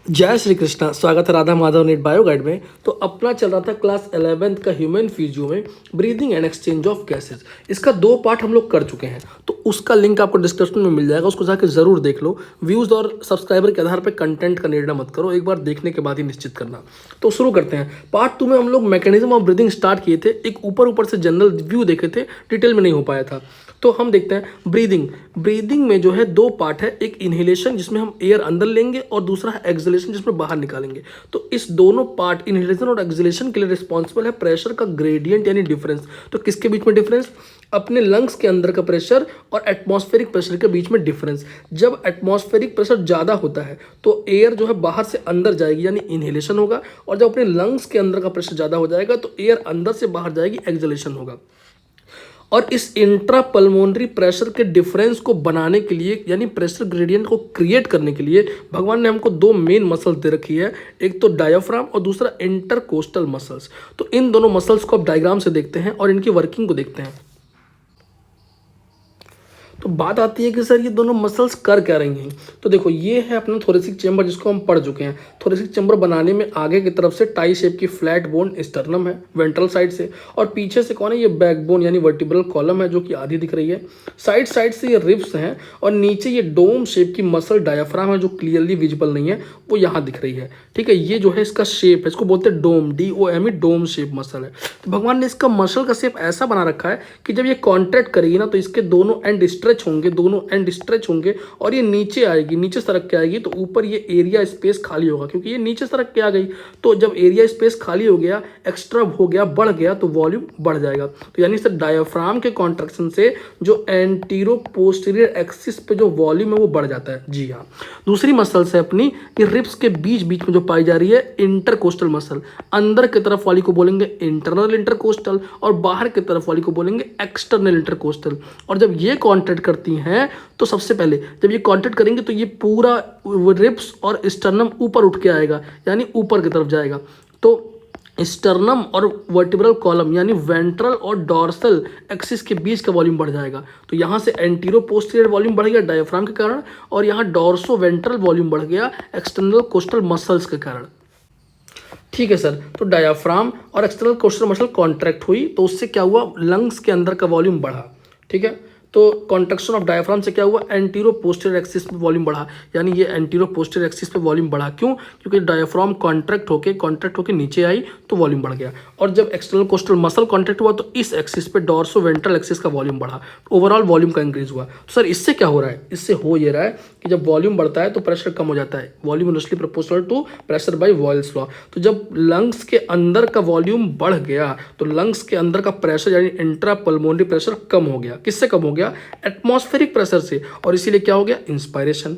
जय श्री कृष्णा। स्वागत है Radha Madhav net bio guide में। तो अपना चल रहा था क्लास 11th का ह्यूमन फिजियो में breathing and exchange of gases. इसका 2 पार्ट हम लोग कर चुके हैं, तो उसका लिंक आपको डिस्क्रिप्शन में मिल जाएगा, उसको जाकर जरूर देख लो। व्यूज़ और सब्सक्राइबर के आधार पर कंटेंट का निर्णय मत करो, एक बार देखने के बाद ही निश्चित करना। तो शुरू करते हैं। पार्ट 2 में हम लोग मैकेनिज्म ऑफ ब्रीदिंग स्टार्ट किए थे, एक ऊपर से जनरल व्यू देखे थे, डिटेल में नहीं हो पाया था। तो हम देखते हैं ब्रीदिंग में जो है 2 पार्ट है, एक इनहेलेशन जिसमें हम एयर अंदर लेंगे और दूसरा है एक्सहेलेशन जिसमें बाहर निकालेंगे। तो इस दोनों पार्ट इनहेलेशन और एक्सहेलेशन के लिए रिस्पॉन्सिबल है प्रेशर का ग्रेडियंट यानी डिफरेंस। तो किसके बीच में डिफरेंस? अपने लंग्स के अंदर का प्रेशर और एटमॉस्फेरिक प्रेशर के बीच में डिफरेंस। जब एटमॉस्फेरिक प्रेशर ज़्यादा होता है तो एयर जो है बाहर से अंदर जाएगी यानी इनहेलेशन होगा, और जब अपने लंग्स के अंदर का प्रेशर ज़्यादा हो जाएगा तो एयर अंदर से बाहर जाएगी, एक्सहेलेशन होगा। और इस इंट्रा पल्मोनरी प्रेशर के डिफरेंस को बनाने के लिए यानी प्रेशर ग्रेडियंट को क्रिएट करने के लिए भगवान ने हमको 2 मेन मसल्स दे रखी है, एक तो डायाफ्राम और दूसरा इंटरकोस्टल मसल्स। तो इन दोनों मसल्स को आप डायग्राम से देखते हैं और इनकी वर्किंग को देखते हैं। तो बात आती है कि सर ये दोनों मसल्स कर क्या रही हैं। तो देखो, ये है अपना थोरेसिक चेंबर जिसको हम पढ़ चुके हैं। थोरेसिक चेंबर बनाने में आगे की तरफ से टाई शेप की फ्लैट बोन स्टर्नम है वेंट्रल साइड से, और पीछे से कौन है? ये बैकबोन यानी वर्टिब्रल कॉलम है जो कि आधी दिख रही है। साइड से ये रिब्स हैं, और नीचे ये डोम शेप की मसल डायाफ्राम है जो क्लियरली विजिबल नहीं है, वो यहाँ दिख रही है। ठीक है, ये जो है इसका शेप है, इसको बोलते हैं डोम, DOME, डोम शेप मसल है। तो भगवान ने इसका मसल का शेप ऐसा बना रखा है कि जब ये कॉन्ट्रैक्ट करेगी ना तो इसके दोनों एंड स्ट्रेच होंगे और ये नीचे आएगी, नीचे सरक के आएगी, तो ऊपर ये एरिया स्पेस खाली होगा क्योंकि ये नीचे सरक के आ गई। तो जब एरिया स्पेस खाली हो गया, एक्स्ट्रा हो गया, बढ़ गया, तो वॉल्यूम बढ़ जाएगा। तो यानी सर डायाफ्राम के कॉन्ट्रैक्शन से जो एंटीरो पोस्टीरियर एक्सिस पे जो वॉल्यूम है वो बढ़ जाता है। जी हाँ। दूसरी मसल्स है अपनी, ये रिब्स के बीच में जो पाई जा रही है इंटरकोस्टल मसल। अंदर की तरफ वाली को बोलेंगे इंटरनल इंटरकोस्टल और बाहर की तरफ वाली को बोलेंगे एक्सटर्नल इंटरकोस्टल। और जब ये कॉन्ट्रैक्ट करती हैं तो सबसे पहले जब ये कॉन्ट्रैक्ट करेंगे तो ये पूरा रिब्स और स्टर्नम ऊपर उठ के आएगा यानी ऊपर की तरफ जाएगा। तो स्टर्नम और वर्टिब्रल कॉलम यानी वेंट्रल और डॉर्सल एक्सिस के बीच का वॉल्यूम बढ़ जाएगा। तो यहाँ से एंटीरो पोस्टीरियर वॉल्यूम बढ़ गया डायफ्राम के कारण, और यहाँ डॉर्सो वेंट्रल वॉल्यूम बढ़ गया एक्सटर्नल कोस्टल मसल्स के कारण। ठीक है सर, तो डायाफ्राम और एक्सटर्नल कोस्टल मसल कॉन्ट्रैक्ट हुई तो उससे क्या हुआ? लंग्स के अंदर का वॉल्यूम बढ़ा। ठीक है, तो कॉन्ट्रैक्शन ऑफ डायफ्राम से क्या हुआ? एंटीरो पोस्टीरियर एक्सिस पे वॉल्यूम बढ़ा, यानी ये एंटीरो पोस्टीरियर एक्सिस पे वॉल्यूम बढ़ा। क्यों? क्योंकि डायफ्राम कॉन्ट्रैक्ट होके नीचे आई तो वॉल्यूम बढ़ गया। और जब एक्सटर्नल कोस्टल मसल कॉन्ट्रैक्ट हुआ तो इस एक्सिस पे डॉर्सो वेंट्रल एक्सिस का वॉल्यूम बढ़ा, ओवरऑल वॉल्यूम का इंक्रीज हुआ। तो सर इससे क्या हो रहा है? इससे हो ये रहा है कि जब वॉल्यूम बढ़ता है तो प्रेशर कम हो जाता है, volume inversely proportional to pressure by Boyle's law. तो जब लंग्स के अंदर का वॉल्यूम बढ़ गया तो लंग्स के अंदर का प्रेशर यानी इंट्रा पल्मोनरी प्रेशर कम हो गया। किससे कम हो गया? एटमॉस्फेरिक प्रेशर से, और इसीलिए क्या हो गया? इंस्पायरेशन।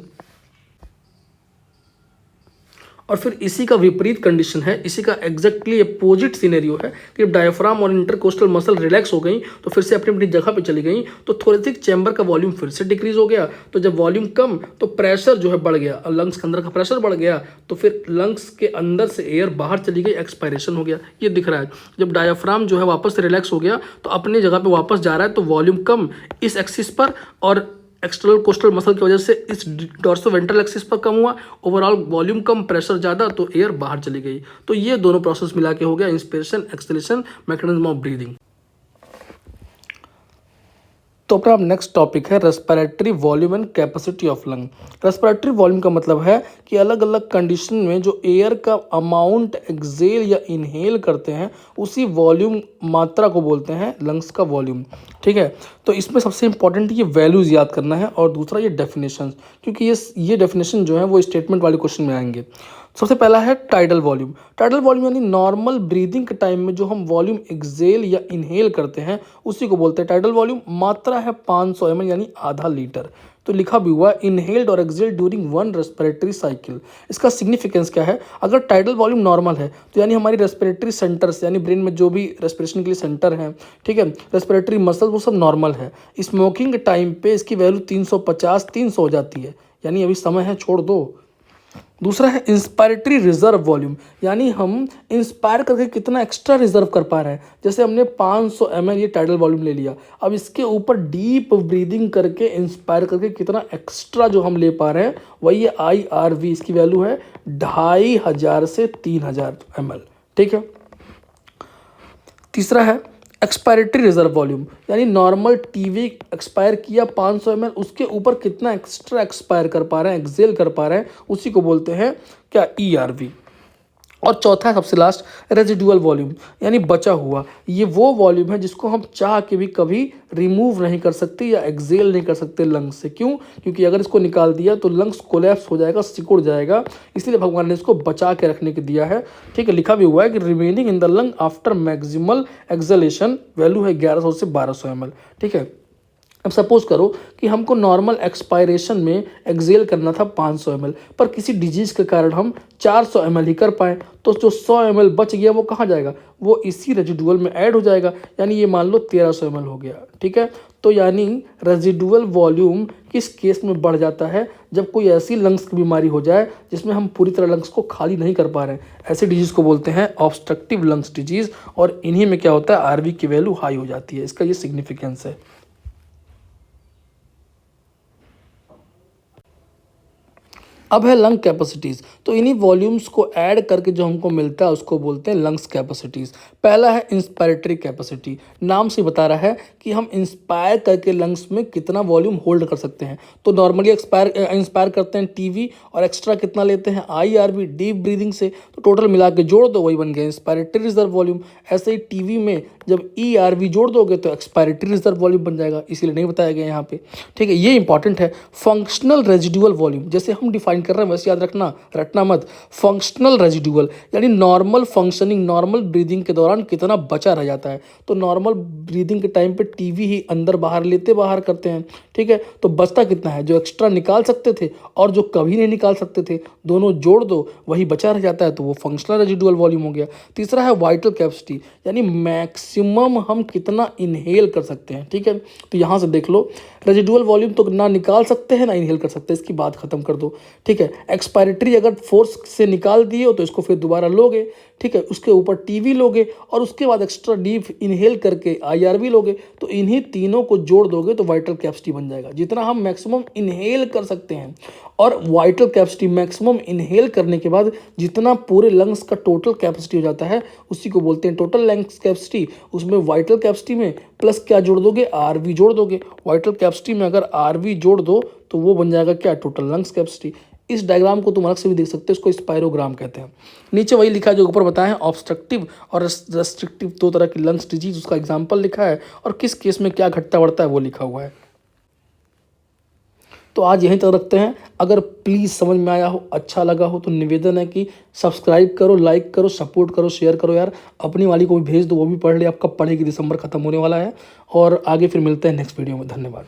और फिर इसी का विपरीत कंडीशन है, इसी का एग्जैक्टली अपोजिट सिनेरियो है कि जब डायफ्राम और इंटरकोस्टल मसल रिलैक्स हो गई तो फिर से अपनी अपनी जगह पे चली गई, तो थोरेसिक चैम्बर का वॉल्यूम फिर से डिक्रीज हो गया। तो जब वॉल्यूम कम तो प्रेशर जो है बढ़ गया, और लंग्स के अंदर का प्रेशर बढ़ गया, तो फिर लंग्स के अंदर से एयर बाहर चली गई, एक्सपायरेशन हो गया। ये दिख रहा है। जब डायफ्राम जो है वापस से रिलैक्स हो गया तो अपनी जगह पे वापस जा रहा है, तो वॉल्यूम कम इस एक्सिस पर और एक्सटर्नल कोस्टल मसल की वजह से इस डॉर्सो वेंट्रल एक्सिस पर कम हुआ, ओवरऑल वॉल्यूम कम, प्रेशर ज़्यादा, तो एयर बाहर चली गई। तो ये दोनों प्रोसेस मिला के हो गया inspiration acceleration mechanism of breathing. तो अपना नेक्स्ट टॉपिक है respiratory volume and capacity of lung. Respiratory volume का मतलब है कि अलग अलग कंडीशन में जो एयर का अमाउंट एक्सेल या इनहेल करते हैं उसी वॉल्यूम मात्रा को बोलते हैं लंग्स का वॉल्यूम। ठीक है, तो इसमें सबसे इंपॉर्टेंट ये वैल्यूज़ याद करना है, और दूसरा ये डेफिनेशन, क्योंकि ये डेफिनेशन जो है वो स्टेटमेंट वाले क्वेश्चन में आएंगे। सबसे पहला है टाइडल वॉल्यूम। टाइडल वॉल्यूम यानी नॉर्मल ब्रीदिंग के टाइम में जो हम वॉल्यूम एक्सेल या इनहेल करते हैं उसी को बोलते हैं टाइडल वॉल्यूम। मात्रा है 500 ml यानी आधा लीटर। तो लिखा भी हुआ इनहेल्ड और एक्सेल ड्यूरिंग 1 रेस्पिरेटरी साइकिल। इसका सिग्निफिकेंस क्या है? अगर टाइडल वॉल्यूम नॉर्मल है तो यानी हमारी रेस्पिरेटरी सेंटर्स यानी ब्रेन में जो भी रेस्पिरेशन के लिए सेंटर हैं, ठीक है, रेस्पिरेटरी मसल, वो सब नॉर्मल है। स्मोकिंग के टाइम पे इसकी वैल्यू 350-300 हो जाती है, यानी अभी समय है, छोड़ दो। दूसरा है इंस्पायरेटरी रिजर्व वॉल्यूम, यानी हम इंस्पायर करके कितना एक्स्ट्रा रिजर्व कर पा रहे हैं। जैसे हमने 500 ml ये टाइडल वॉल्यूम ले लिया, अब इसके ऊपर डीप ब्रीदिंग करके इंस्पायर करके कितना एक्स्ट्रा जो हम ले पा रहे हैं वही है IRV। इसकी वैल्यू है 2500 से 3000 ml। ठीक है। तीसरा है एक्सपायरेटरी रिजर्व वॉल्यूम, यानी नॉर्मल टीवी एक्सपायर किया 500 ml, उसके ऊपर कितना एक्स्ट्रा एक्सपायर कर पा रहे हैं, एक्सेल कर पा रहे हैं, उसी को बोलते हैं क्या ERV। और चौथा सबसे लास्ट रेजिडुअल वॉल्यूम, यानी बचा हुआ। ये वो वॉल्यूम है जिसको हम चाह के भी कभी रिमूव नहीं कर सकते या एक्सेल नहीं कर सकते लंग्स से। क्यों? क्योंकि अगर इसको निकाल दिया तो लंग्स कोलैप्स हो जाएगा, सिकुड़ जाएगा, इसलिए भगवान ने इसको बचा के रखने के दिया है। ठीक है, लिखा भी हुआ है कि remaining in the lung after maximal acceleration value है 1100 से 1200 ml। ठीक है। अब सपोज करो कि हमको नॉर्मल एक्सपायरेशन में एक्सेल करना था 500 ml, पर किसी डिजीज़ के कारण हम 400 ml ही कर पाए, तो जो 100 ml बच गया वो कहाँ जाएगा? वो इसी रेजिडुअल में ऐड हो जाएगा, यानी ये मान लो 1300 ml हो गया। ठीक है, तो यानी रेजिडुअल वॉल्यूम किस केस में बढ़ जाता है? जब कोई ऐसी लंग्स की बीमारी हो जाए जिसमें हम पूरी तरह लंग्स को खाली नहीं कर पा रहे हैं। ऐसे डिजीज़ को बोलते हैं ऑब्स्ट्रक्टिव लंग्स डिजीज़, और इन्हीं में क्या होता है, RV की वैल्यू हाई हो जाती है। इसका ये सिग्निफिकेंस है। अब है लंग कैपेसिटीज़, तो इन्हीं वॉल्यूम्स को ऐड करके जो हमको मिलता है उसको बोलते हैं लंग्स कैपेसिटीज़। पहला है इंस्पायरेटरी कैपेसिटी, नाम से बता रहा है कि हम इंस्पायर करके लंग्स में कितना वॉल्यूम होल्ड कर सकते हैं। तो नॉर्मली इंस्पायर करते हैं टीवी, और एक्स्ट्रा कितना लेते हैं IRV डीप ब्रीदिंग से, तो टोटल मिला के जोड़ दो, वही बन गया इंस्पायरेटरी रिजर्व वॉल्यूम। ऐसे ही टीवी में जब ERV जोड़ दोगे तो एक्सपायरेटरी रिजर्व वॉल्यूम बन जाएगा, इसीलिए नहीं बताया गया यहाँ पे। ठीक है, ये इंपॉर्टेंट है। फंक्शनल रेजिडुअल वॉल्यूम, जैसे हम डिफाइन कर रहे हैं वैसे याद रटना मत। फंक्शनल रेजिडुअल यानी नॉर्मल फंक्शनिंग, नॉर्मल ब्रीदिंग के दौरान कितना बचा रह जाता है। तो नॉर्मल ब्रीदिंग के टाइम पे टीवी ही अंदर बाहर लेते बाहर करते हैं। ठीक है, तो बचता कितना है? जो एक्स्ट्रा निकाल सकते थे और जो कभी नहीं निकाल सकते थे, दोनों जोड़ दो, वही बचा रह जाता है, तो वो फंक्शनल रेजिडुअल वॉल्यूम हो गया। तीसरा है वाइटल कैपेसिटी, यानी मैक्सिमम हम कितना इनहेल कर सकते हैं। ठीक है, तो यहाँ से देख लो, रेजिडुअल वॉल्यूम तो ना निकाल सकते हैं ना इनहेल कर सकते हैं, इसकी बात खत्म कर दो। ठीक है, एक्सपायरेटरी अगर फोर्स से निकाल दिए हो तो इसको फिर दोबारा लोगे। ठीक है, उसके ऊपर टीवी लोगे और उसके बाद एक्स्ट्रा डीप इनहेल करके IRV लोगे, तो इन्हीं तीनों को जोड़ दोगे तो वाइटल कैपेसिटी बन जाएगा। जितना हम मैक्सिमम इनहेल कर सकते हैं, और वाइटल कैपेसिटी मैक्सिमम इनहेल करने के बाद जितना पूरे लंग्स का टोटल कैपेसिटी हो जाता है उसी को बोलते हैं टोटल लंग्स कैपेसिटी। उसमें वाइटल कैपेसिटी में प्लस क्या जोड़ दोगे? RV जोड़ दोगे। वाइटल कैपेसिटी में अगर RV जोड़ दो तो वो बन जाएगा क्या? Total lungs capacity. इस डायग्राम को तुम अलग से भी देख सकते हो, इसको स्पायरोग्राम कहते हैं। नीचे वही लिखा है जो ऊपर बताया है, ऑब्स्ट्रक्टिव और रेस्ट्रिक्टिव दो तरह की लंग्स डिजीज, उसका एग्जाम्पल लिखा है, और किस केस में क्या घटता बढ़ता है वो लिखा हुआ है। तो आज यहीं तक रखते हैं। अगर प्लीज़ समझ में आया हो, अच्छा लगा हो, तो निवेदन है कि सब्सक्राइब करो, लाइक करो, सपोर्ट करो, शेयर करो यार। अपनी वाली को भी भेज दो, वो भी पढ़ ले। अब कब पढ़ेगी? दिसंबर खत्म होने वाला है। और आगे फिर मिलते हैं नेक्स्ट वीडियो में। धन्यवाद।